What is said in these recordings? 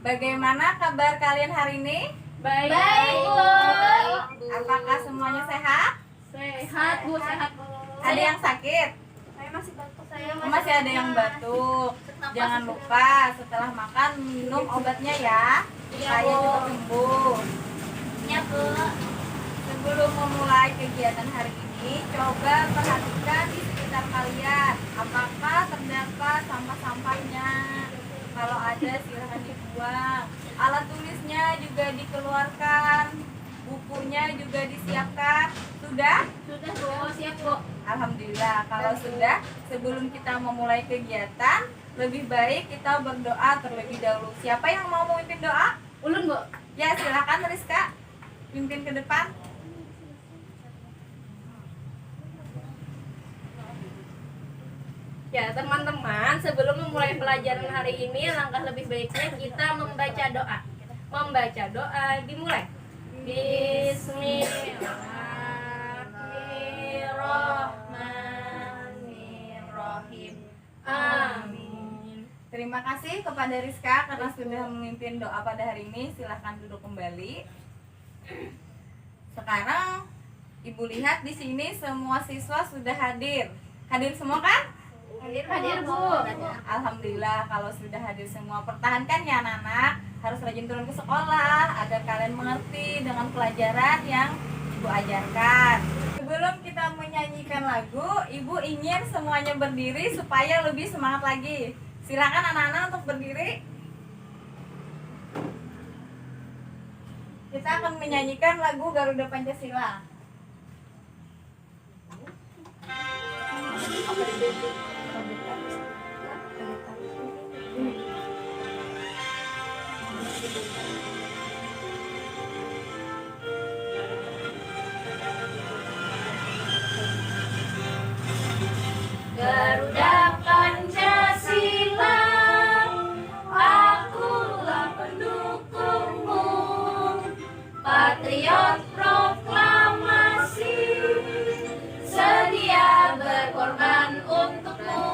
Bagaimana kabar kalian hari ini? Baik, Bu. Apakah semuanya sehat? Sehat, Bu, sehat. Ada yang sakit? Saya masih batuk. Masih ada yang batuk. Jangan lupa setelah makan minum obatnya ya, supaya cepat sembuh. Ya, Bu. Sebelum memulai kegiatan hari ini, coba perhatikan di sekitar kalian. Apakah terdapat sampah-sampahnya? Kalau ada silahkan dibuang. Alat tulisnya juga dikeluarkan. Bukunya juga disiapkan. Sudah? Sudah, Bu. Siap, Bu. Alhamdulillah. Kalau sudah, sebelum kita memulai kegiatan, lebih baik kita berdoa terlebih dahulu. Siapa yang mau memimpin doa? Ulun, Bu. Ya, silakan Rizka. Pimpin ke depan. Ya, teman-teman, sebelum memulai pelajaran hari ini, langkah lebih baiknya kita membaca doa. Membaca doa dimulai. Bismillahirrahmanirrahim. Amin. Terima kasih kepada Rizka karena sudah memimpin doa pada hari ini. Silahkan duduk kembali. Sekarang Ibu lihat di sini semua siswa sudah hadir. Hadir semua kan? Hadir, Bu. Alhamdulillah kalau sudah hadir semua. Pertahankan ya anak-anak. Harus rajin turun ke sekolah agar kalian mengerti dengan pelajaran yang Ibu ajarkan. Sebelum kita menyanyikan lagu, Ibu ingin semuanya berdiri supaya lebih semangat lagi. Silakan anak-anak untuk berdiri. Kita akan menyanyikan lagu Garuda Pancasila. Garuda Pancasila, akulah pendukungmu, patriot proklamasi, sedia berkorban untukmu.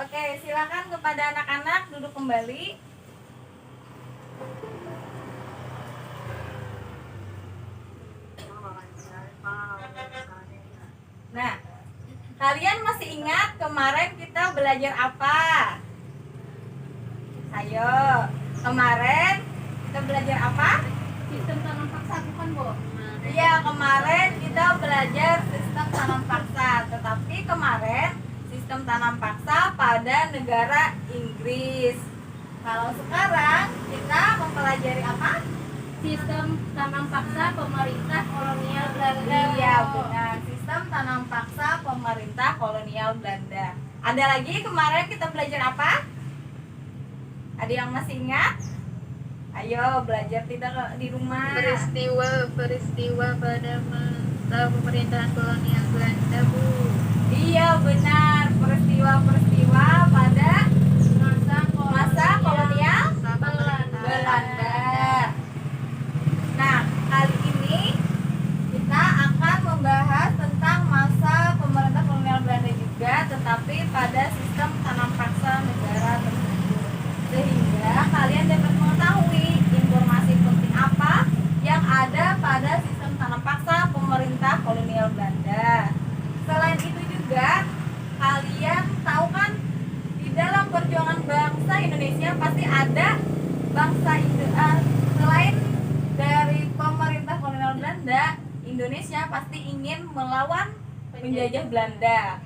Oke, silakan kepada anak-anak duduk kembali. Nah, kalian masih ingat kemarin kita belajar apa? Ayo, kemarin kita belajar apa? Sistem tanam paksa bukan, Bu? Iya, kemarin kita belajar sistem tanam paksa. Tetapi kemarin sistem tanam paksa pada negara Inggris. Kalau sekarang kita mempelajari apa? Sistem tanam paksa pemerintah kolonial Belanda. Iya, benar. Sistem tanam paksa pemerintah kolonial Belanda. Ada lagi kemarin kita belajar apa? Ada yang masih ingat? Ayo belajar tidak di rumah. Peristiwa pada masa pemerintahan kolonial Belanda, Bu. Iya, benar. Peristiwa-peristiwa pada masa kolonial Belanda. Nah, kali ini kita akan membahas tentang masa pemerintah kolonial Belanda juga, tetapi pada sistem tanam paksa negara tersebut. Sehingga kalian dapat mengetahui informasi penting apa yang ada pada sistem tanam paksa pemerintah kolonial Belanda. Selain itu juga, kalian tahu kan di dalam perjuangan bangsa Indonesia pasti ada bangsa selain dari pemerintah kolonial Belanda, Indonesia pasti ingin melawan penjajah Belanda.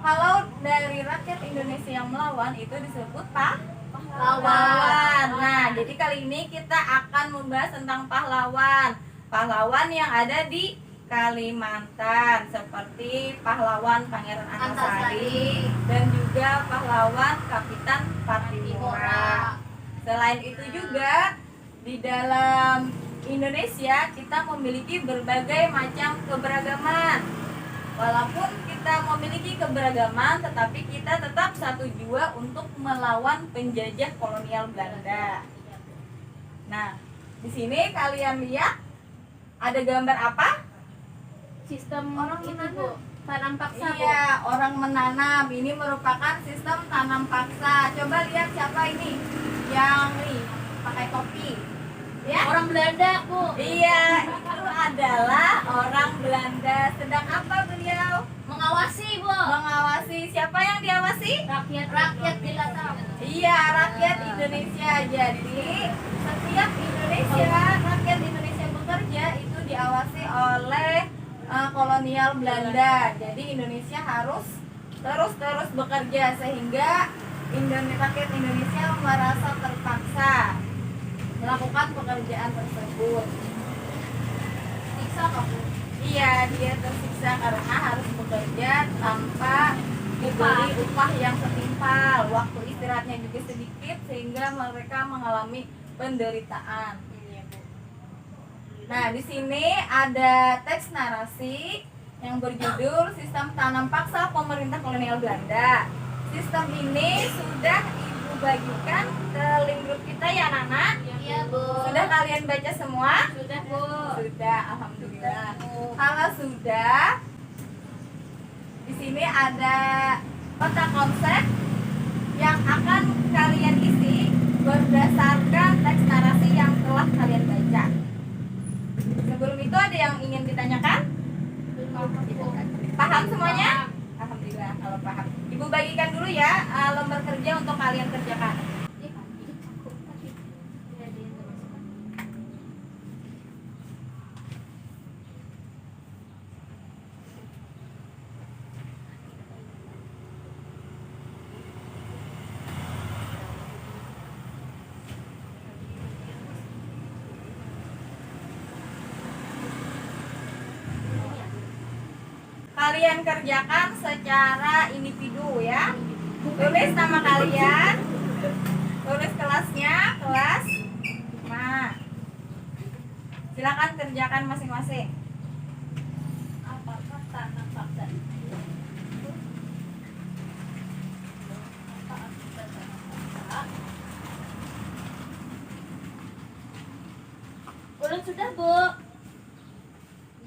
Kalau dari rakyat Indonesia yang melawan itu disebut pahlawan. Nah, jadi kali ini kita akan membahas tentang pahlawan. Pahlawan yang ada di Kalimantan seperti pahlawan Pangeran Antasari dan juga pahlawan Kapitan Patimura. Selain itu juga di dalam Indonesia kita memiliki berbagai macam keberagaman. Walaupun kita memiliki keberagaman, tetapi kita tetap satu jua untuk melawan penjajah kolonial Belanda. Nah, di sini kalian lihat ada gambar apa? Sistem itu, Bu. Tanam paksa, Bu. Iya, orang menanam. Ini merupakan sistem tanam paksa. Coba lihat siapa ini? yang nih pakai topi. Ya? Orang Belanda, Bu. Iya, itu adalah orang Belanda. Sedang apa beliau? Mengawasi, Bu. Mengawasi. Siapa yang diawasi? Rakyat jelata. Iya, rakyat Indonesia. Jadi setiap rakyat Indonesia bekerja itu diawasi oleh kolonial Belanda. Jadi Indonesia harus terus bekerja sehingga rakyat Indonesia merasa terpaksa melakukan pekerjaan tersebut. Siksa kamu. Iya, dia tersiksa karena harus bekerja tanpa diberi upah yang setimpal. Waktu istirahatnya juga sedikit sehingga mereka mengalami penderitaan. Nah, di sini ada teks narasi yang berjudul Sistem Tanam Paksa Pemerintah Kolonial Belanda. Sistem ini sudah Ibu bagikan ke link grup kita ya, anak-anak? Iya, Bu. Sudah kalian baca semua? Sudah, Bu. Sudah, alhamdulillah. Kalau sudah, di sini ada kotak konsep yang akan kalian isi berdasarkan teks narasi yang telah kalian baca. Sebelum itu ada yang ingin ditanyakan? Paham semuanya? Alhamdulillah kalau paham. Ibu bagikan dulu ya lembar kerja untuk kalian kerjakan. Kalian kerjakan secara individu ya. Tulis nama kalian, tulis kelasnya, kelas 5. Silakan kerjakan masing-masing. Apakah tanam paksa? Ulun sudah, Bu.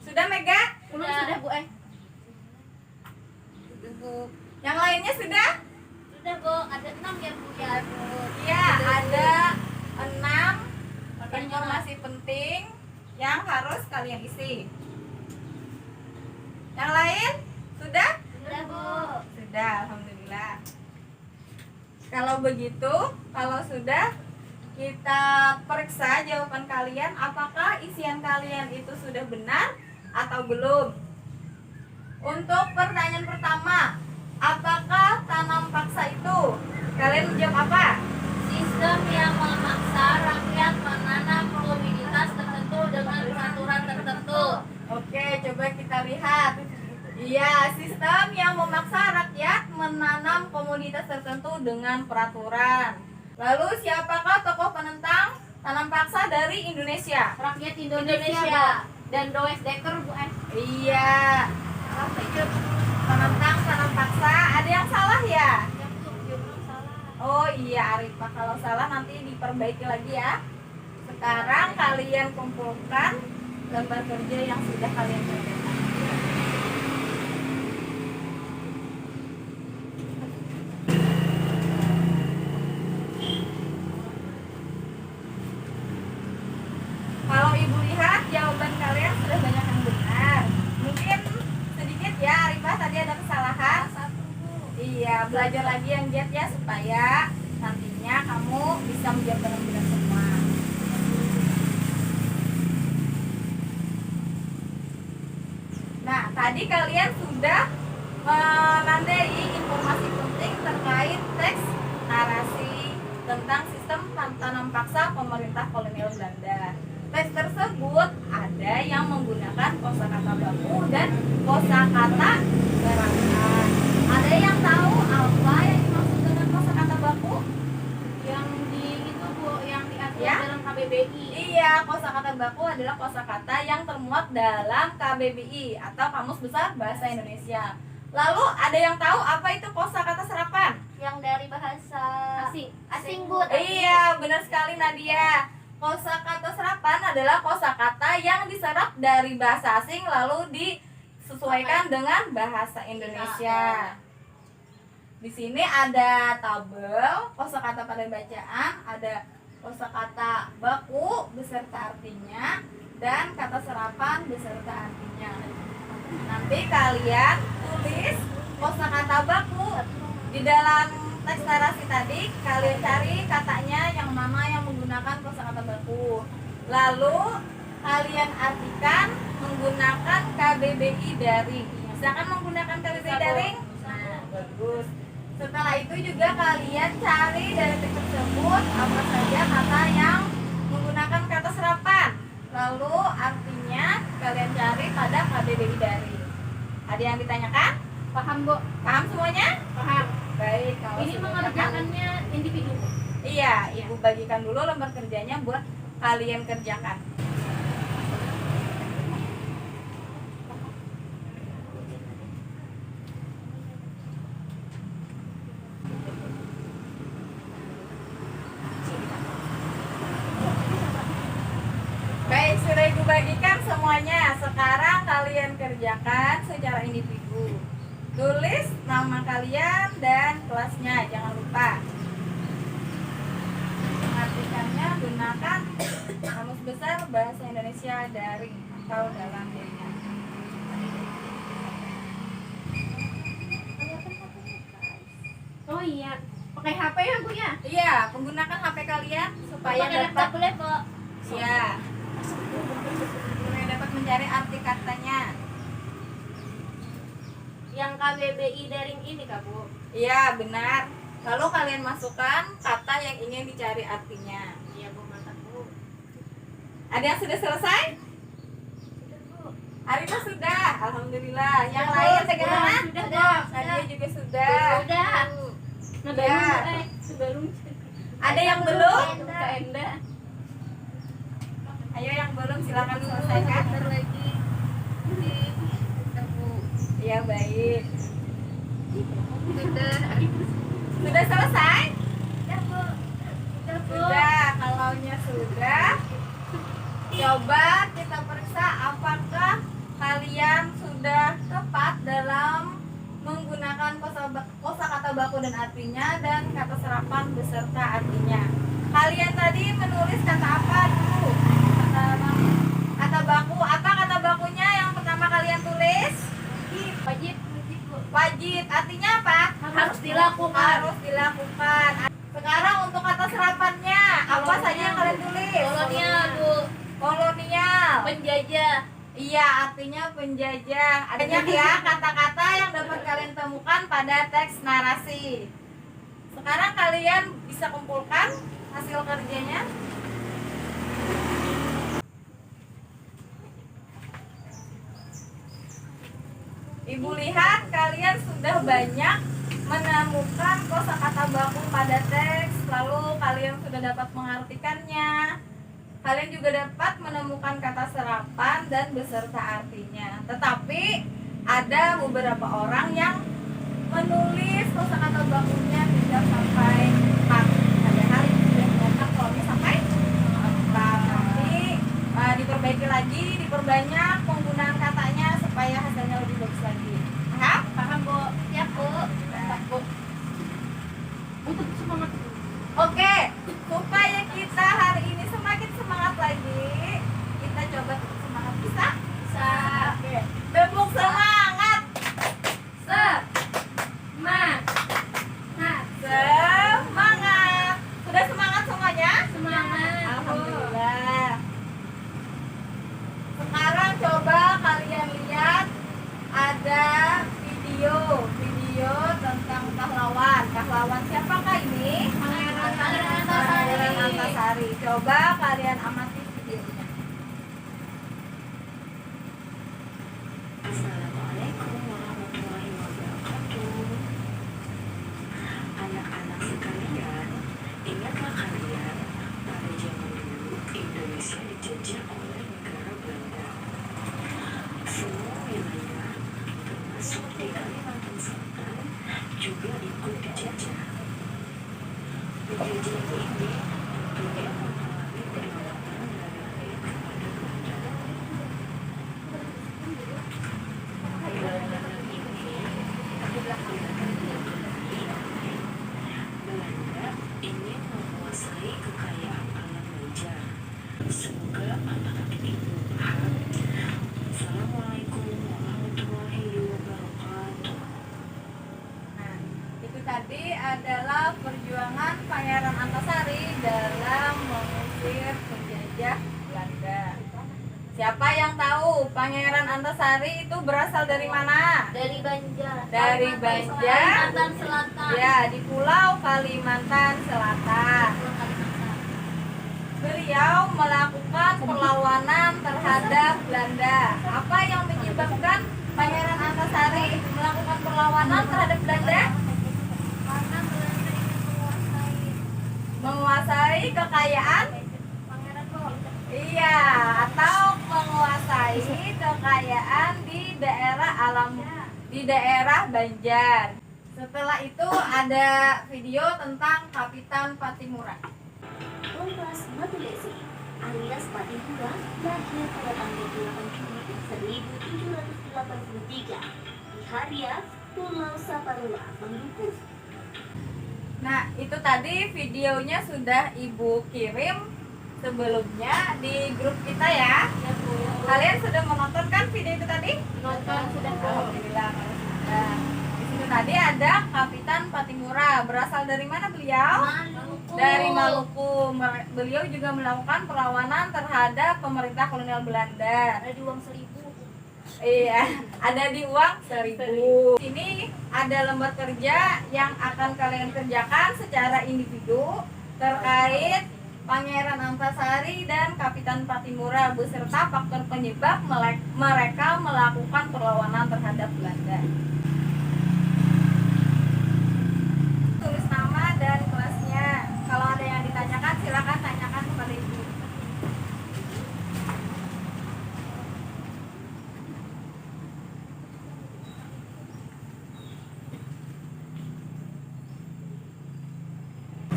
Sudah Mega? Ulun sudah, Bu. Yang lainnya sudah? Sudah, Bu. Ada 6 ya, Bu ya. Iya, ada 6 informasi penting yang harus kalian isi. Yang lain? Sudah? Sudah, Bu. Sudah, alhamdulillah. Kalau begitu, kalau sudah, kita periksa jawaban kalian apakah isian kalian itu sudah benar atau belum. Untuk pertanyaan pertama, apakah tanam paksa itu? Kalian menjawab apa? Sistem yang memaksa rakyat menanam komoditas tertentu dengan peraturan tertentu. Oke, coba kita lihat. Iya, sistem yang memaksa rakyat menanam komoditas tertentu dengan peraturan. Lalu siapakah tokoh penentang tanam paksa dari Indonesia? Rakyat Indonesia dan Does Dekker, Bu. Iya. Penentang tanam paksa. Ada yang salah ya? Oh iya, Arifah. Kalau salah nanti diperbaiki lagi ya. Sekarang kalian kumpulkan lembar kerja yang sudah kalian kerjakan. Kalau ibu lihat jawaban kalian sudah banyak yang benar. Mungkin sedikit ya, Arifah tadi ada kesalahan. Iya, belajar lagi yang giat ya supaya nantinya kamu bisa menjawab dengan benar semua. Nah, tadi kalian sudah menandai informasi penting terkait teks narasi tentang sistem tanam paksa pemerintah kolonial Belanda. Teks tersebut ada yang menggunakan kosakata baku dan kosakata garakan. Ada yang tahu apa yang dimaksud dengan kosakata baku? Yang di itu, Bu, yang diatur Ya? dalam KBBI. Iya, kosakata baku adalah kosakata yang termuat dalam KBBI atau Kamus Besar Bahasa Indonesia. Lalu ada yang tahu apa itu kosakata serapan? Yang dari bahasa Asing, Bu. Iya, benar sekali Nadia. Kosakata serapan adalah kosakata yang diserap dari bahasa asing lalu disesuaikan dengan bahasa Indonesia. Di sini ada tabel kosakata pada bacaan, ada kosakata baku beserta artinya, dan kata serapan beserta artinya. Nanti kalian tulis kosakata baku di dalam teks narasi tadi. Kalian cari katanya yang mana yang menggunakan kosakata baku. Lalu kalian artikan menggunakan KBBI daring. Misalkan menggunakan KBBI daring. Nah, bagus. Setelah itu juga kalian cari dari teks tersebut apa saja kata yang menggunakan kata serapan. Lalu artinya kalian cari pada KBBI daring. Ada yang ditanyakan? Paham, Bu? Paham semuanya? Paham. Baik, kalau Ini sudah mengerjakannya individu. Iya, Ibu bagikan dulu lembar kerjanya buat kalian kerjakan. Baik, sudah Ibu bagikan semuanya. Sekarang kalian kerjakan secara individu. Tulis nama kalian dan kelasnya, jangan lupa. Mengartikannya gunakan Kamus Besar Bahasa Indonesia Daring atau dalam jaringan. Oh iya, pakai HP ya, Bu ya? Iya, menggunakan HP kalian supaya Pakai laptop dapat boleh, Bu? iya, supaya dapat mencari arti katanya. Yang KBBI daring ini, Kak, Bu. Iya, benar. Lalu kalian masukkan kata yang ingin dicari artinya. Iya, Bu, mantap, Bu. Ada yang sudah selesai? Sudah, Bu. Arina sudah, alhamdulillah. Yang Bu, lain sudah, bagaimana? sudah, Bu. Nadia juga sudah. Sudah. Nah, Ya. belum, sebelum Ada yang belum? Kak Enda. Ayo yang belum silakan selesaikan. Bentar lagi. Ini aku Iya, baik. sudah. Sudah selesai? Sudah, Bu. Sudah, Bu. Sudah, kalaunya sudah. Coba kita periksa apakah kalian sudah tepat dalam menggunakan kosakata baku dan artinya dan kata serapan beserta artinya. Kalian tadi menulis kata apa dulu? Kata baku. Apa kata bakunya yang pertama kalian tulis? Wajib, Bu. Wajib. Artinya apa? Harus dilakukan. Harus dilakukan. Sekarang untuk kata serapannya, apa saja yang kalian tulis? Kolonial, Bu. Kolonial. Penjajah. Iya, artinya penjajah. Banyak ya kata-kata yang dapat kalian temukan pada teks narasi. Sekarang kalian bisa kumpulkan hasil kerjanya. Ibu lihat kalian sudah banyak menemukan kosakata baku pada teks, lalu kalian sudah dapat mengartikannya. Kalian juga dapat menemukan kata serapan dan beserta artinya. Tetapi ada beberapa orang yang menulis kosakata bakunya tidak sampai 4. Padahal itu sudah dilakukan kalau sampai 4. Nanti diperbaiki lagi, diperbanyak penggunaan katanya supaya hasilnya lebih bagus lagi. Paham? Paham, Bu? Ya, Bu. Mantap, Bu. Untuk semangat. Oke, supaya kita hari ini semakin semangat lagi, kita coba tetap semangat, bisa? Bisa. Oke, tepuk semangat. Semangat. Semangat. Sudah semangat semuanya? Semangat. Alhamdulillah. Sekarang coba kalian lihat ada video tentang pahlawan. Pahlawan siapakah ini? Pangeran Antasari. Pangeran Antasari. Coba kalian amati videonya. Assalamualaikum warahmatullahi wabarakatuh. Anak-anak sekalian, ingatlah kalian pada zaman dulu Indonesia dijajah oleh negara Belanda. Semua wilayah, termasuk di Kalimantan Selatan, juga ikut dijajah. Penjajahan ini tentunya mengalami perlawanan menguasai kekayaan alam Banjar. Semoga anak-anak ibu paham. Assalamualaikum warahmatullahi wabarakatuh. Nah, itu tadi adalah perjuangan Pangeran Antasari dalam mengusir penjajah Belanda. Siapa yang tahu Pangeran Antasari itu berasal dari mana? Dari Banjar. Dari Banjar. Kalimantan Selatan. Ya, di Pulau Kalimantan Selatan. Beliau melakukan perlawanan terhadap Belanda. Apa yang menyebabkan Pangeran Antasari melakukan perlawanan terhadap Belanda? Karena Belanda ingin Menguasai kekayaan? Iya, atau menguasai kekayaan di daerah Banjar. Setelah itu ada video tentang Kapitan Patimura. Thomas Matulesi alias Patimura lahir pada tanggal 8 Juni 1783 di Hariah, Pulau Saparua, Maluku. Nah, itu tadi videonya sudah Ibu kirim sebelumnya di grup kita ya. Kalian sudah menonton kan video itu tadi? Nonton sudah. Alhamdulillah. Nah, di situ tadi ada Kapitan Patimura. Berasal dari mana beliau? Maluku. Dari Maluku. Beliau juga melakukan perlawanan terhadap pemerintah kolonial Belanda. Ada di uang 1.000. Iya, ada di uang 1.000. Ini ada lembar kerja yang akan kalian kerjakan secara individu terkait Pangeran Antasari dan Kapitan Patimura beserta faktor penyebab mereka melakukan perlawanan terhadap Belanda. Tulis nama dan kelasnya. Kalau ada yang ditanyakan silakan tanyakan kepada Ibu.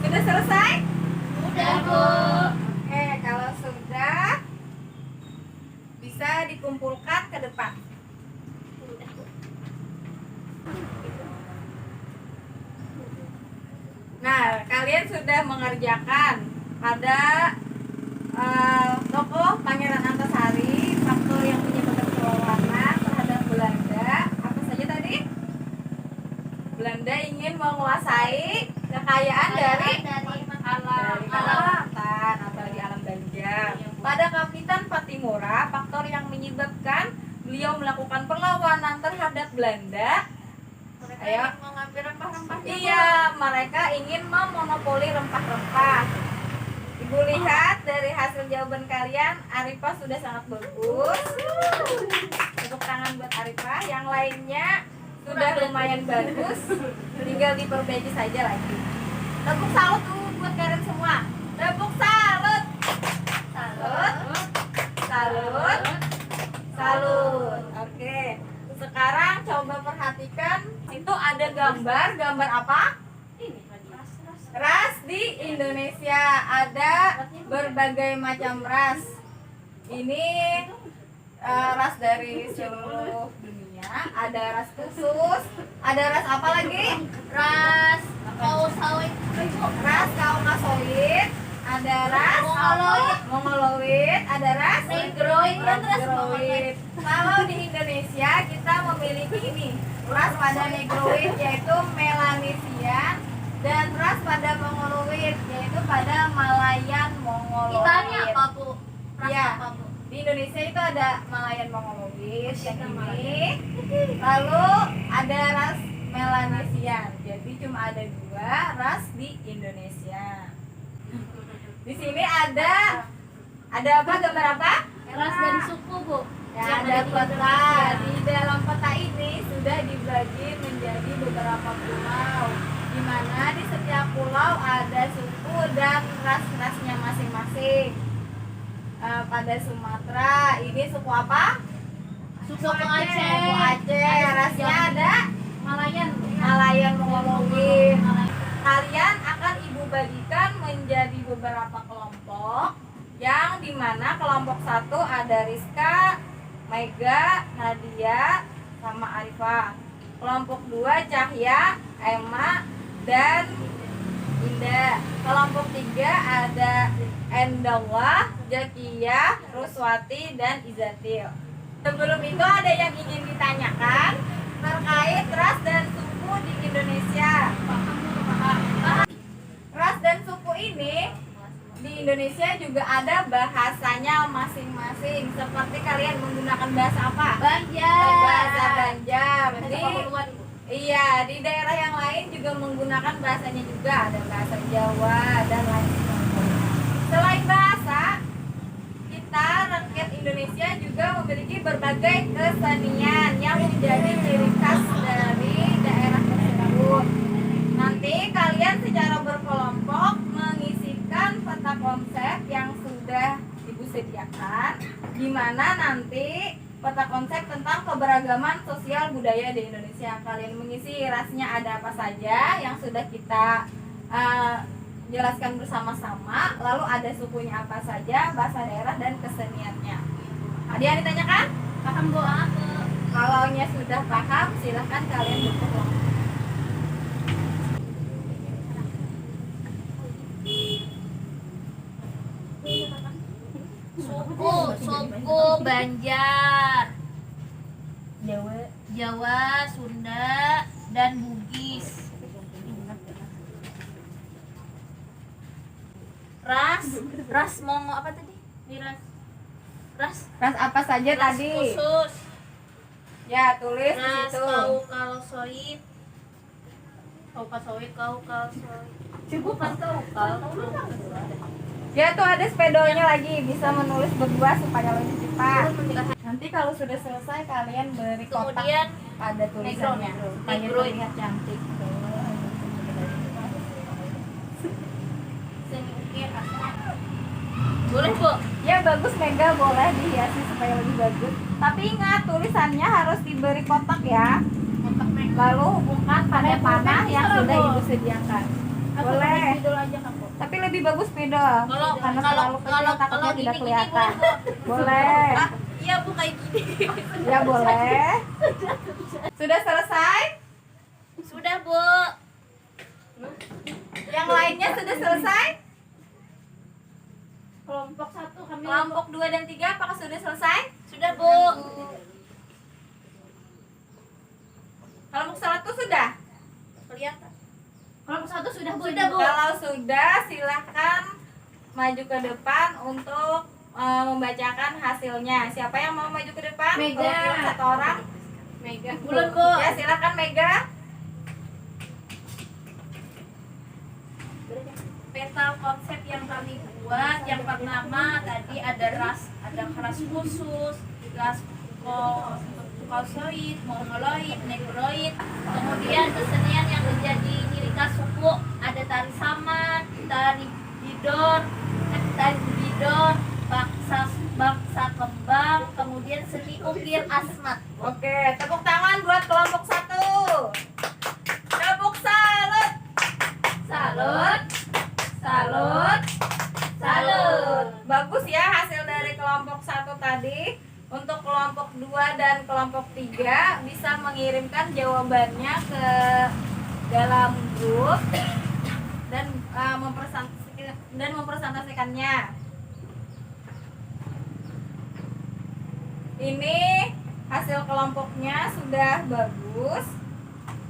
Sudah selesai? Udah, Bu. Oke, kalau sudah bisa dikumpulkan ke depan. Nah, kalian sudah mengerjakan pada tokoh Pangeran Antasari, faktor yang menyebabkan perlawanan terhadap Belanda. Apa saja tadi? Belanda ingin menguasai kekayaan dari Kalimantan atau di alam Banjar. Pada Kapitan Patimura, faktor yang menyebabkan beliau melakukan perlawanan terhadap Belanda. Ayo. mengambil rempah-rempah. Iya, mereka ingin memonopoli rempah-rempah. Ibu lihat dari hasil jawaban kalian, Arifah sudah sangat bagus. Tepuk tangan buat Arifah. Yang lainnya sudah lumayan bagus. Tinggal diperbaiki saja lagi. Tepuk salut dulu buat kalian semua. Tepuk salut. Salut. Salut. Salut. Oke. Sekarang coba perhatikan, itu ada gambar apa? Ras di Indonesia ada berbagai macam ras. Ini ras dari seluruh dunia. Ada ras khusus, ada ras apa lagi? Ras Kausawi. Ras Kaukasoid, ada ras Mongoloid, ada ras Negroid. Negroid. Kalau di Indonesia kita memiliki ini ras pada Negroid yaitu Melanesian dan ras pada Mongoloid yaitu pada Malayan Mongoloid. Kitanya apa, Bu? Ras Iya. apa, Bu? Di Indonesia itu ada Malayan Mongoloid yang ini. Lalu ada ras Melanesian. Jadi cuma ada 2 ras di Indonesia. Di sini ada apa, gambar apa? Ras dan suku, Bu. Ya, Yang ada di peta. Indonesia. Di dalam peta ini sudah dibagi menjadi beberapa pulau, di mana di setiap pulau ada suku dan ras-rasnya masing-masing. Pada Sumatera ini suku apa? Suku Aceh. Suku Aceh. Rasnya ada Malayan. Malayan Mongoloid. Kalian akan Ibu bagikan menjadi beberapa kelompok, yang dimana kelompok 1 ada Rizka, Mega, Nadia, sama Arifah. Kelompok 2 Cahya, Emma, dan Indah. Kelompok 3 Endallah, Jakiyah, Ruswati, dan Izatil. Sebelum itu ada yang ingin ditanyakan terkait ras dan suku di Indonesia. Ras dan suku ini di Indonesia juga ada bahasanya masing-masing. Seperti kalian menggunakan bahasa apa? Banjar. Bahasa Banjar. Bahasa Iya, di daerah yang lain juga menggunakan bahasanya juga, ada bahasa Jawa dan lain sebagainya. Selain bahasa, kita rakyat Indonesia juga memiliki berbagai kesenian yang menjadi ciri khas dari daerah tersebut. Nanti kalian secara berkelompok mengisikan peta konsep yang sudah Ibu sediakan, di mana nanti peta konsep tentang keberagaman sosial budaya di Indonesia. Kalian mengisi rasnya ada apa saja yang sudah kita jelaskan bersama-sama, lalu ada sukunya apa saja, bahasa daerah dan keseniannya. Ada yang ditanyakan? Paham Bu? Kalau sudah paham, silahkan kalian berkelompok. Suku Banjar, Jawa, Sunda, dan Bugis. Ras mau apa tadi? Ini ras Ras apa saja tadi? khusus. Ya, tulis di Ras situ. Kaukalsoid. Bukan kaukal. Ya tuh ada spedolnya lagi, bisa menulis berdua supaya lebih cepat. Nanti kalau sudah selesai kalian beri kotak Kemudian pada tulisannya supaya Negro. terlihat cantik. Boleh Bu? Ya bagus Mega, boleh dihiasi supaya lebih bagus. Tapi ingat tulisannya harus diberi kotak ya. Lalu hubungkan pada panah yang sudah Ibu sediakan. Boleh. Tapi lebih bagus spidol. Karena terlalu kecil takutnya tidak kelihatan. Boleh. Iya Bu, kayak gini. Ya boleh. Sudah selesai? Sudah Bu. Yang lainnya sudah selesai? Kelompok 1 kami. Kelompok 2 dan 3 apakah sudah selesai? Sudah Bu. Kelompok 1 sudah? Kelihatan. Kelompok 1 sudah Bu. Sudah Bu. Kalau sudah silahkan maju ke depan untuk membacakan hasilnya. Siapa yang mau maju ke depan? Mega. Perwakilan satu orang. Mega. Bulan Bu. Ya silakan Mega. Peta konsep yang kami buat, yang pertama tadi ada ras khusus, ras kaukalsoid, mongoloid, negroid. Kemudian kesenian yang menjadi ciri khas suku ada tari saman, tari bidor, baksa kembang, kemudian seni ukir asmat. Oke, tepuk tangan buat kelompok 1. Tepuk salut. Salut. Salut. Bagus ya hasil dari kelompok 1 tadi. Untuk kelompok 2 dan kelompok 3 bisa mengirimkan jawabannya ke dalam grup dan mempresentasikannya. Ini hasil kelompoknya sudah bagus.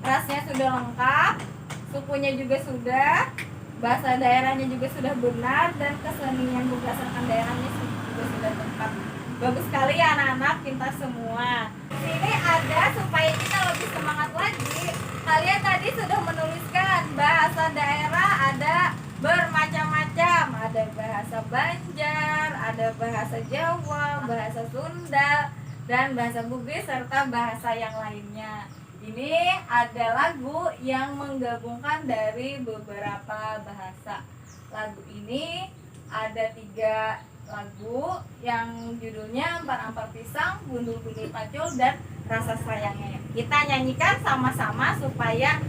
Rasnya sudah lengkap, sukunya juga sudah, bahasa daerahnya juga sudah benar, dan kesenian berdasarkan daerahnya juga sudah lengkap. Bagus sekali ya anak-anak, pintar semua. Sini ada supaya kita lebih semangat lagi. Kalian tadi sudah menuliskan bahasa daerah ada bermacam-macam. Ada bahasa Banjar, ada bahasa Jawa, bahasa Sunda, dan bahasa Bugis serta bahasa yang lainnya. Ini ada lagu yang menggabungkan dari beberapa bahasa. Lagu ini ada 3 lagu yang judulnya Ampar-ampar pisang, Gundul-gundul pacul, dan Rasa sayangnya. Kita nyanyikan sama-sama supaya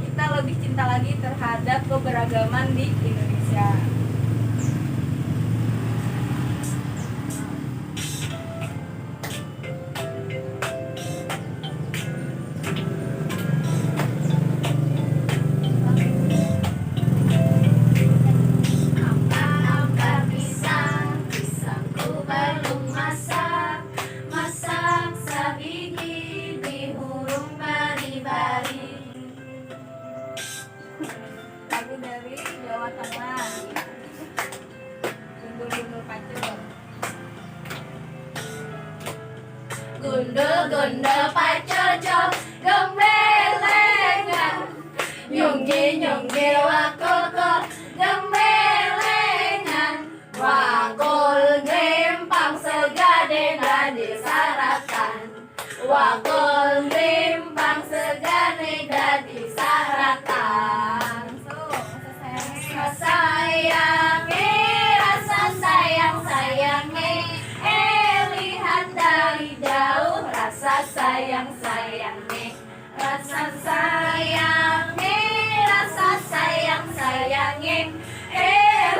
kita lebih cinta lagi terhadap keberagaman di Indonesia. gundul gundul pacoco gembelengan nyunggi nyunggi wakoko gembelengan wakul grimpang segade gade saratan wakul grimpang segade gade saratan. Rasa sayang-sayangi lihat dari jauh rasa sayang-sayangi rasa sayang-sayangi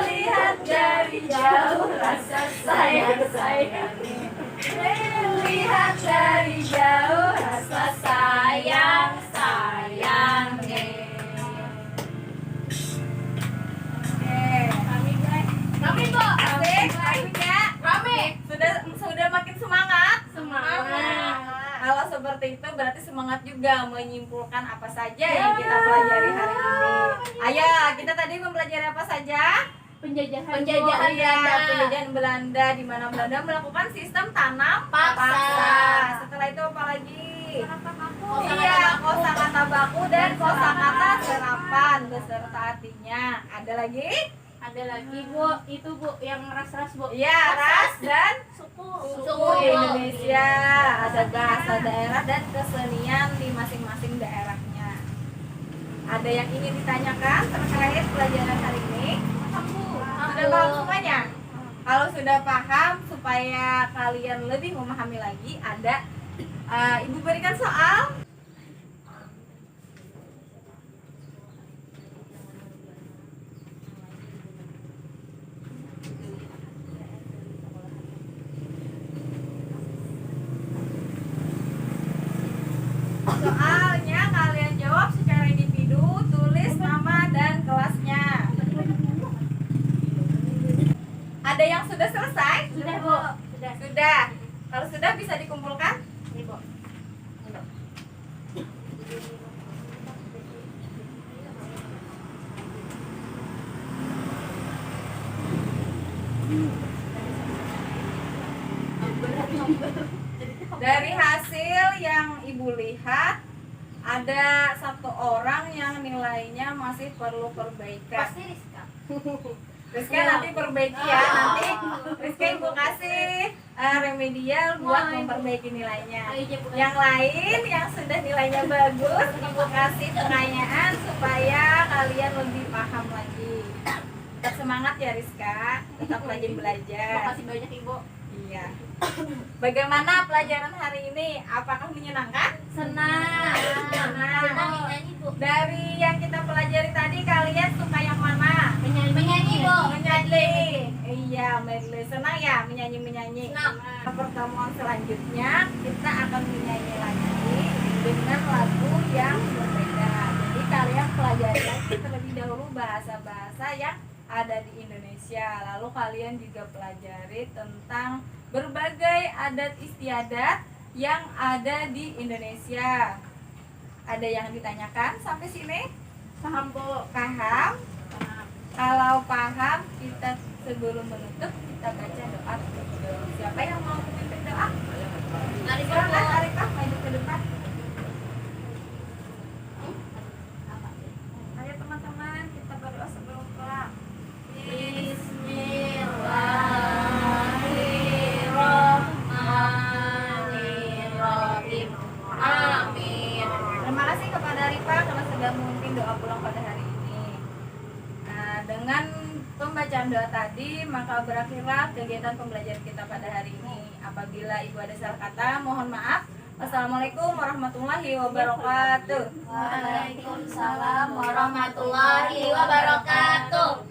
lihat dari jauh rasa sayang-sayangi lihat dari jauh rasa sayang-sayangi. Kami Bu, Asik lagunya. kami Sudah makin semangat. semangat. Kalau seperti itu berarti semangat juga menyimpulkan apa saja yang kita pelajari hari ini. Ayo, kita tadi mempelajari apa saja? Penjajahan. Penjajahan Iya, Belanda. penjajahan Belanda di mana Belanda melakukan sistem tanam Paksa. Setelah itu apa lagi? Kosakata Iya, baku. kosakata baku dan kosakata serapan beserta artinya. Ada lagi? Ada lagi Bu, itu Bu yang ras-ras Bu. Iya, ras dan Suku. suku di Indonesia. Ada bahasa daerah dan kesenian di masing-masing daerahnya. Ada yang ingin ditanyakan terkait pelajaran hari ini? Sudah paham semuanya? Kalau sudah paham, supaya kalian lebih memahami lagi, ada Ibu berikan soal. Soalnya kalian jawab secara individu, tulis nama dan kelasnya. Ada yang sudah selesai? Sudah Bu. Sudah. Sudah. Kalau sudah bisa dikumpulkan? Ini Bu. Dari hasil yang Ibu lihat, ada satu orang yang nilainya masih perlu perbaikan. Pasti Rizka. Rizka nanti perbaiki ya, nanti Rizka Ibu kasih remedial buat memperbaiki nilainya. Yang lain yang sudah nilainya bagus, Ibu kasih pertanyaan supaya kalian lebih paham lagi. Tetap semangat ya Rizka, tetap rajin belajar. Makasih banyak Ibu. Iya. Bagaimana pelajaran hari ini? Apakah menyenangkan? Senang. Senang nyanyi Bu. Dari yang kita pelajari tadi, kalian suka yang mana? Menyanyi Bu. Menyanyi. Iya, medley. Senang ya menyanyi-menyanyi. Senang. Pertemuan selanjutnya kita akan menyanyi lagi dengan lagu yang berbeda. Jadi kalian pelajari lagi terlebih dahulu bahasa-bahasa yang ada di Indonesia. Lalu kalian juga pelajari tentang berbagai adat istiadat yang ada di Indonesia. Ada yang ditanyakan sampai sini? Paham Bu. Paham? Kalau paham, kita sebelum menutup kita baca doa dulu. Siapa yang mau memimpin doa? Silakan Arifah maju ke depan. Ayo teman-teman, kita berdoa sebelum pulang. Bismillahirrahmanirrahim. Amin. Terima kasih kepada Arifah karena sudah memimpin doa pulang pada hari ini. Nah, dengan pembacaan doa tadi, maka berakhirlah kegiatan pembelajaran kita pada hari ini. Apabila Ibu ada salah kata, mohon maaf. Wassalamualaikum warahmatullahi wabarakatuh. Waalaikumsalam warahmatullahi wabarakatuh.